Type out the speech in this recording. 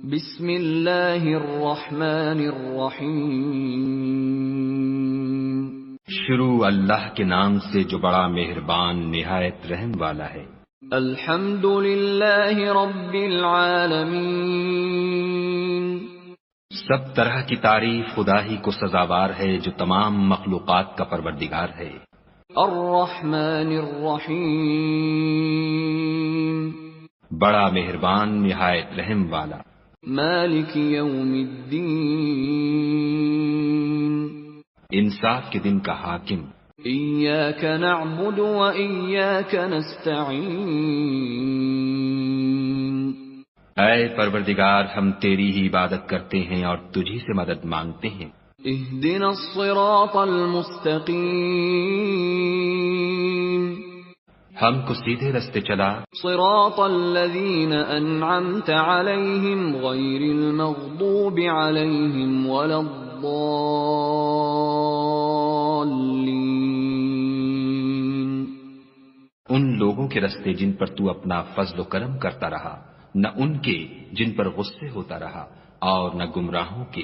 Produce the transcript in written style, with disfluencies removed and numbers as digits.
بسم اللہ الرحمن الرحیم۔ شروع اللہ کے نام سے جو بڑا مہربان نہایت رحم والا ہے۔ الحمد للہ رب العالمین۔ سب طرح کی تعریف خدا ہی کو سزاوار ہے جو تمام مخلوقات کا پروردگار ہے۔ الرحمن الرحیم۔ بڑا مہربان نہایت رحم والا۔ مالک یوم الدین۔ انصاف کے دن کا حاکم۔ ایاک نعبد و ایاک نستعین۔ اے پروردگار ہم تیری ہی عبادت کرتے ہیں اور تجھی سے مدد مانگتے ہیں۔ اہدنا الصراط المستقیم۔ ہم کو سیدھے رستے چلا۔ صراط الذین انعمت علیہم غیر المغضوب علیہم ولا الضالین۔ ان لوگوں کے رستے جن پر تو اپنا فضل و کرم کرتا رہا، نہ ان کے جن پر غصے ہوتا رہا، اور نہ گمراہوں کے